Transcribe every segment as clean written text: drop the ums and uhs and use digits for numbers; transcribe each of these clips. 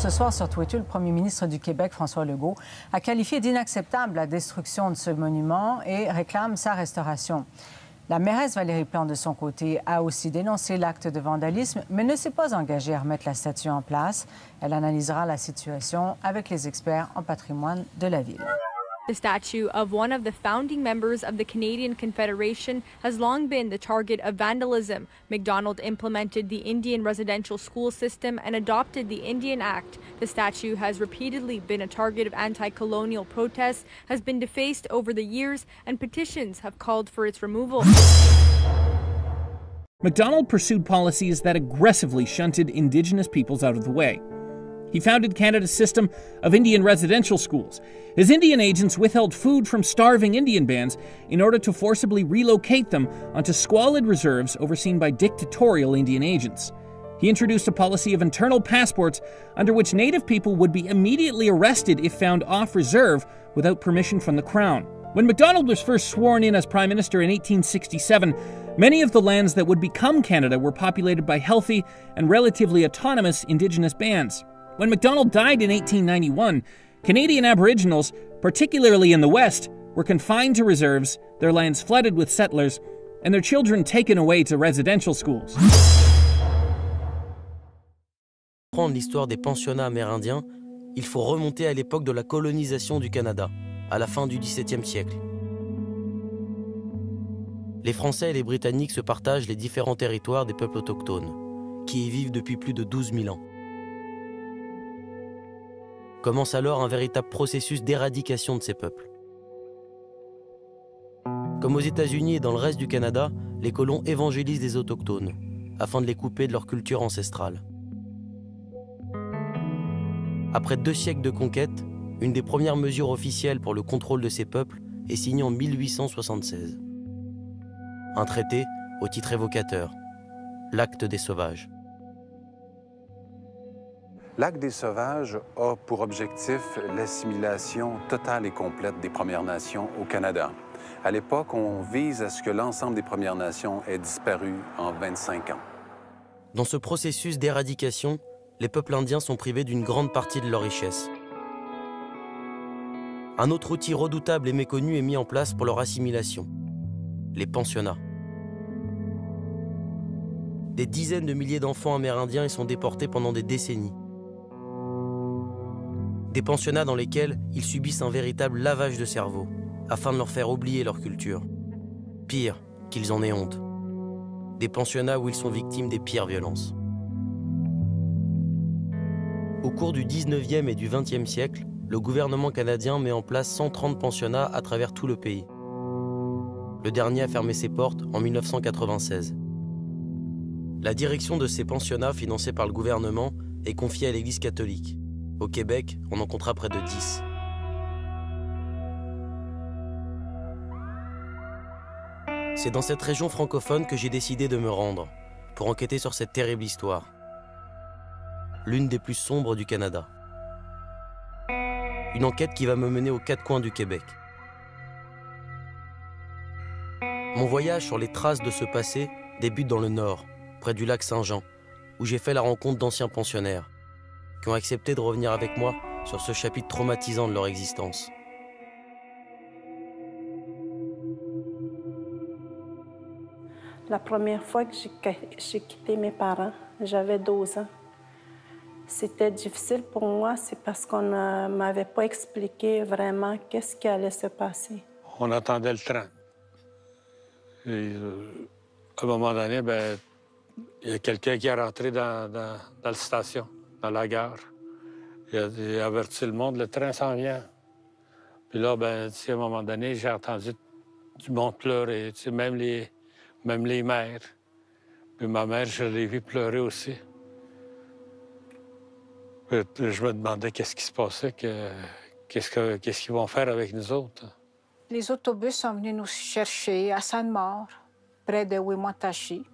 Ce soir, sur Twitter, le premier ministre du Québec, François Legault, a qualifié d'inacceptable la destruction de ce monument et réclame sa restauration. La mairesse Valérie Plante, de son côté, a aussi dénoncé l'acte de vandalisme, mais ne s'est pas engagée à remettre la statue en place. Elle analysera la situation avec les experts en patrimoine de la ville. The statue of one of the founding members of the Canadian Confederation has long been the target of vandalism. MacDonald implemented the Indian residential school system and adopted the Indian Act. The statue has repeatedly been a target of anti-colonial protests, has been defaced over the years, and petitions have called for its removal. MacDonald pursued policies that aggressively shunted Indigenous peoples out of the way. He founded Canada's system of Indian residential schools. His Indian agents withheld food from starving Indian bands in order to forcibly relocate them onto squalid reserves overseen by dictatorial Indian agents. He introduced a policy of internal passports under which Native people would be immediately arrested if found off reserve without permission from the Crown. When MacDonald was first sworn in as Prime Minister in 1867, many of the lands that would become Canada were populated by healthy and relatively autonomous Indigenous bands. When MacDonald died in 1891, Canadian Aboriginals, particularly in the West, were confined to reserves, their lands flooded with settlers, and their children taken away to residential schools. Pour comprendre l'histoire des pensionnats amérindiens, il faut remonter à l'époque de la colonisation du Canada, à la fin du XVIIe siècle. Les Français et les Britanniques se partagent les différents territoires des peuples autochtones, qui y vivent depuis plus de 12 000 ans. Commence alors un véritable processus d'éradication de ces peuples. Comme aux États-Unis et dans le reste du Canada, les colons évangélisent les autochtones, afin de les couper de leur culture ancestrale. Après 2 siècles de conquête, une des premières mesures officielles pour le contrôle de ces peuples est signée en 1876. Un traité au titre évocateur, l'Acte des Sauvages. L'Acte des Sauvages a pour objectif l'assimilation totale et complète des Premières Nations au Canada. À l'époque, on vise à ce que l'ensemble des Premières Nations ait disparu en 25 ans. Dans ce processus d'éradication, les peuples indiens sont privés d'une grande partie de leur richesse. Un autre outil redoutable et méconnu est mis en place pour leur assimilation, les pensionnats. Des dizaines de milliers d'enfants amérindiens y sont déportés pendant des décennies. Des pensionnats dans lesquels ils subissent un véritable lavage de cerveau, afin de leur faire oublier leur culture. Pire, qu'ils en aient honte. Des pensionnats où ils sont victimes des pires violences. Au cours du 19e et du 20e siècle, le gouvernement canadien met en place 130 pensionnats à travers tout le pays. Le dernier a fermé ses portes en 1996. La direction de ces pensionnats, financés par le gouvernement, est confiée à l'Église catholique. Au Québec, on en comptera près de 10. C'est dans cette région francophone que j'ai décidé de me rendre, pour enquêter sur cette terrible histoire. L'une des plus sombres du Canada. Une enquête qui va me mener aux 4 coins du Québec. Mon voyage sur les traces de ce passé débute dans le nord, près du lac Saint-Jean, où j'ai fait la rencontre d'anciens pensionnaires, qui ont accepté de revenir avec moi sur ce chapitre traumatisant de leur existence. La première fois que j'ai quitté mes parents, j'avais 12 ans. C'était difficile pour moi, c'est parce qu'on ne m'avait pas expliqué vraiment qu'est-ce qui allait se passer. On attendait le train. Et, à un moment donné, il y a quelqu'un qui est rentré dans la station, dans la gare. Il a averti le monde, le train s'en vient. Puis là, à un moment donné, j'ai entendu du monde pleurer, même les mères. Puis ma mère, je l'ai vue pleurer aussi. Puis je me demandais qu'est-ce qui se passait, qu'est-ce qu'ils vont faire avec nous autres. Les autobus sont venus nous chercher à Sainte-Maure, près de Wimontashi.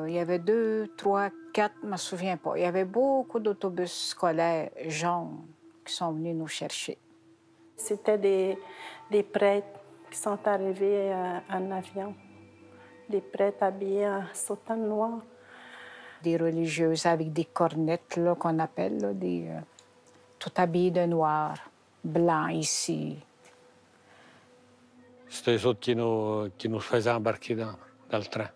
Il y avait 2, 3, 4, je ne me souviens pas. Il y avait beaucoup d'autobus scolaires jaunes qui sont venus nous chercher. C'était des prêtres qui sont arrivés en avion. Des prêtres habillés en soutane noire Des religieuses avec des cornettes, là, qu'on appelle, là, tout habillées de noir, blanc ici. C'était eux autres qui nous faisaient embarquer dans le train.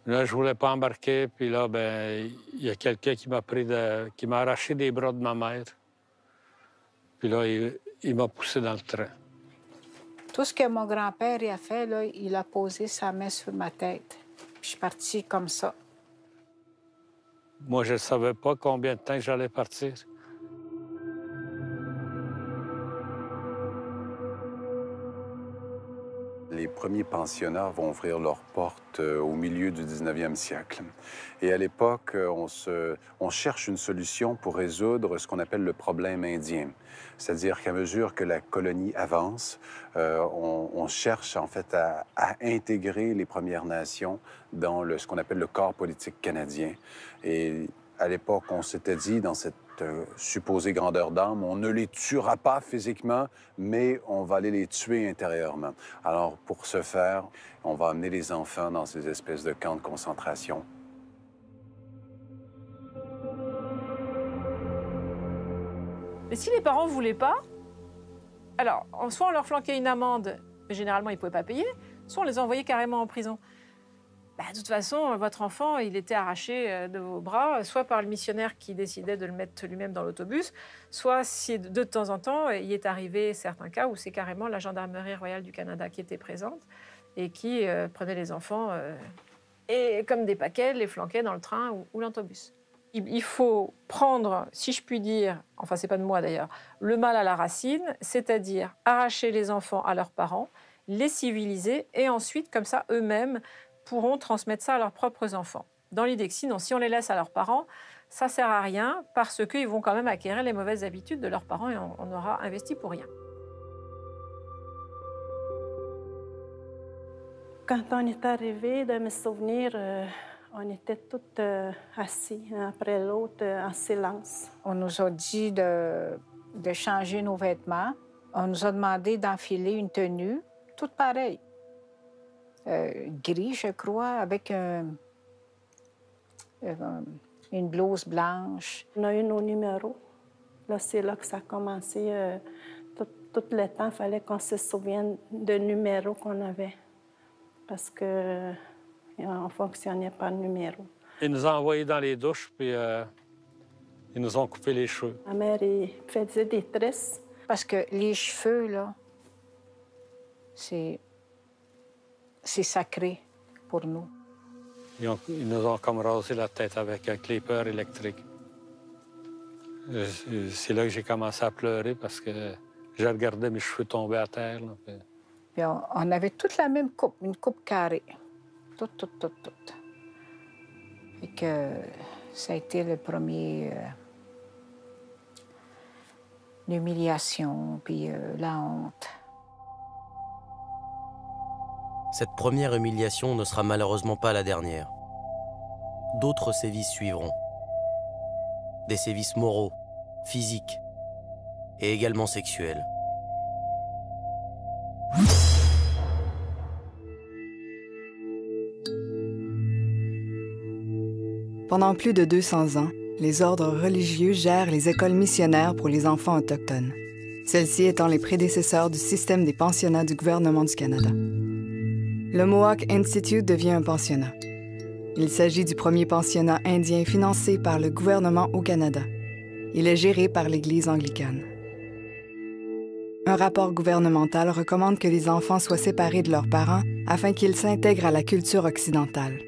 Là, je voulais pas embarquer, puis là, ben, il y a quelqu'un qui m'a arraché des bras de ma mère. Puis là, il m'a poussé dans le train. Tout ce que mon grand-père a fait, là, il a posé sa main sur ma tête. Je suis partie comme ça. Moi, je ne savais pas combien de temps j'allais partir. Les premiers pensionnats vont ouvrir leurs portes au milieu du 19e siècle. Et à l'époque, on cherche une solution pour résoudre ce qu'on appelle le problème indien. C'est-à-dire qu'à mesure que la colonie avance, on cherche en fait à intégrer les Premières Nations dans ce qu'on appelle le corps politique canadien. Et à l'époque, on s'était dit, dans cette supposée grandeur d'âme, on ne les tuera pas physiquement, mais on va aller les tuer intérieurement. Alors, pour ce faire, on va amener les enfants dans ces espèces de camps de concentration. Mais si les parents ne voulaient pas, alors, soit on leur flanquait une amende, mais généralement, ils ne pouvaient pas payer, soit on les envoyait carrément en prison. De toute façon, votre enfant, il était arraché de vos bras, soit par le missionnaire qui décidait de le mettre lui-même dans l'autobus, soit si de temps en temps, il est arrivé certains cas où c'est carrément la Gendarmerie royale du Canada qui était présente et qui prenait les enfants et comme des paquets, les flanquait dans le train ou l'autobus. Il faut prendre, si je puis dire, enfin c'est pas de moi d'ailleurs, le mal à la racine, c'est-à-dire arracher les enfants à leurs parents, les civiliser et ensuite, comme ça, eux-mêmes pourront transmettre ça à leurs propres enfants. Dans l'idée que sinon, si on les laisse à leurs parents, ça ne sert à rien parce qu'ils vont quand même acquérir les mauvaises habitudes de leurs parents et on aura investi pour rien. Quand on est arrivé, de me souvenir, on était toutes assis, un après l'autre, en silence. On nous a dit de changer nos vêtements. On nous a demandé d'enfiler une tenue, toute pareille. Gris, je crois, avec une blouse blanche. On a eu nos numéros. Là, c'est là que ça a commencé. Tout le temps, il fallait qu'on se souvienne de numéros qu'on avait. Parce qu'on fonctionnait par numéro. Ils nous ont envoyés dans les douches, puis ils nous ont coupé les cheveux. Ma mère, elle faisait des tresses. Parce que les cheveux, là, c'est sacré pour nous. Ils nous ont comme rasé la tête avec un clipper électrique. C'est là que j'ai commencé à pleurer parce que j'ai regardé mes cheveux tomber à terre. Là, puis on avait toute la même coupe, une coupe carrée. Toute. Et que ça a été le premier... l'humiliation, puis la honte. Cette première humiliation ne sera malheureusement pas la dernière. D'autres sévices suivront. Des sévices moraux, physiques et également sexuels. Pendant plus de 200 ans, les ordres religieux gèrent les écoles missionnaires pour les enfants autochtones, celles-ci étant les prédécesseurs du système des pensionnats du gouvernement du Canada. Le Mohawk Institute devient un pensionnat. Il s'agit du premier pensionnat indien financé par le gouvernement au Canada. Il est géré par l'Église anglicane. Un rapport gouvernemental recommande que les enfants soient séparés de leurs parents afin qu'ils s'intègrent à la culture occidentale.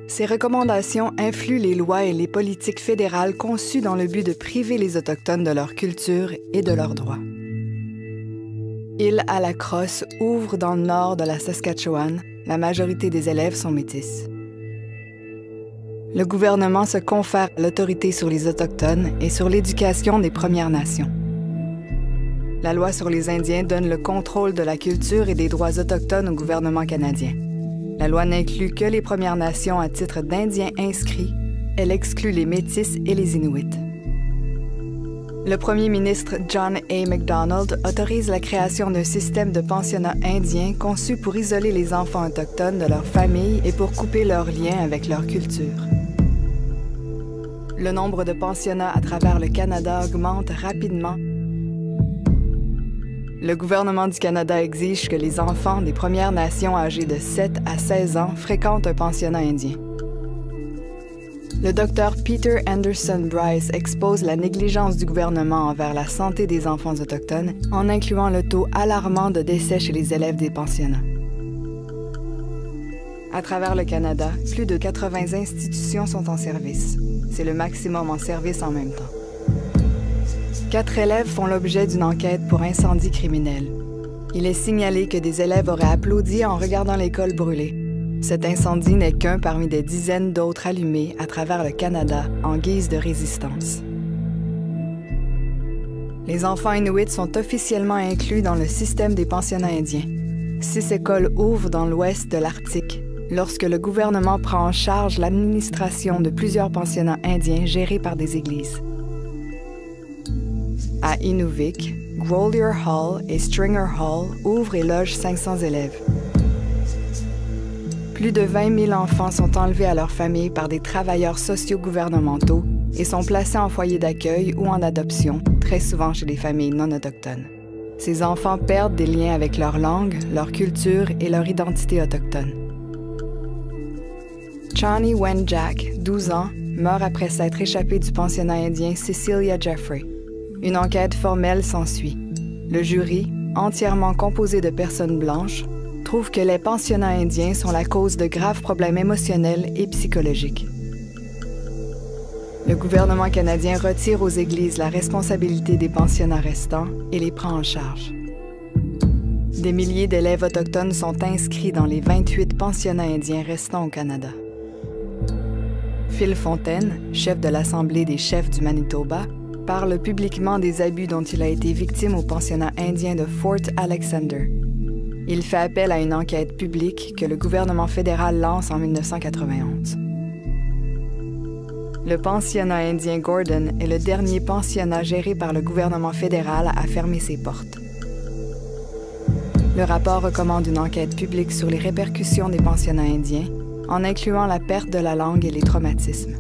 Ces recommandations influent les lois et les politiques fédérales conçues dans le but de priver les Autochtones de leur culture et de leurs droits. Île à la Crosse ouvre dans le nord de la Saskatchewan. La majorité des élèves sont métis. Le gouvernement se confère l'autorité sur les Autochtones et sur l'éducation des Premières Nations. La loi sur les Indiens donne le contrôle de la culture et des droits autochtones au gouvernement canadien. La loi n'inclut que les Premières Nations à titre d'Indiens inscrits. Elle exclut les Métis et les Inuits. Le premier ministre John A. Macdonald autorise la création d'un système de pensionnats indiens conçu pour isoler les enfants autochtones de leur famille et pour couper leurs liens avec leur culture. Le nombre de pensionnats à travers le Canada augmente rapidement. Le gouvernement du Canada exige que les enfants des Premières Nations âgés de 7 à 16 ans fréquentent un pensionnat indien. Le docteur Peter Anderson Bryce expose la négligence du gouvernement envers la santé des enfants autochtones en incluant le taux alarmant de décès chez les élèves des pensionnats. À travers le Canada, plus de 80 institutions sont en service. C'est le maximum en service en même temps. 4 élèves font l'objet d'une enquête pour incendie criminel. Il est signalé que des élèves auraient applaudi en regardant l'école brûler. Cet incendie n'est qu'un parmi des dizaines d'autres allumés à travers le Canada en guise de résistance. Les enfants inuits sont officiellement inclus dans le système des pensionnats indiens. 6 écoles ouvrent dans l'ouest de l'Arctique, lorsque le gouvernement prend en charge l'administration de plusieurs pensionnats indiens gérés par des églises. À Inuvik, Grolier Hall et Stringer Hall ouvrent et logent 500 élèves. Plus de 20 000 enfants sont enlevés à leur famille par des travailleurs socio-gouvernementaux et sont placés en foyer d'accueil ou en adoption, très souvent chez des familles non autochtones. Ces enfants perdent des liens avec leur langue, leur culture et leur identité autochtone. Chani Wen-Jack, 12 ans, meurt après s'être échappée du pensionnat indien Cecilia Jeffrey. Une enquête formelle s'ensuit. Le jury, entièrement composé de personnes blanches, trouve que les pensionnats indiens sont la cause de graves problèmes émotionnels et psychologiques. Le gouvernement canadien retire aux églises la responsabilité des pensionnats restants et les prend en charge. Des milliers d'élèves autochtones sont inscrits dans les 28 pensionnats indiens restants au Canada. Phil Fontaine, chef de l'Assemblée des chefs du Manitoba, parle publiquement des abus dont il a été victime au pensionnat indien de Fort Alexander. Il fait appel à une enquête publique que le gouvernement fédéral lance en 1991. Le pensionnat indien Gordon est le dernier pensionnat géré par le gouvernement fédéral à fermer ses portes. Le rapport recommande une enquête publique sur les répercussions des pensionnats indiens, en incluant la perte de la langue et les traumatismes.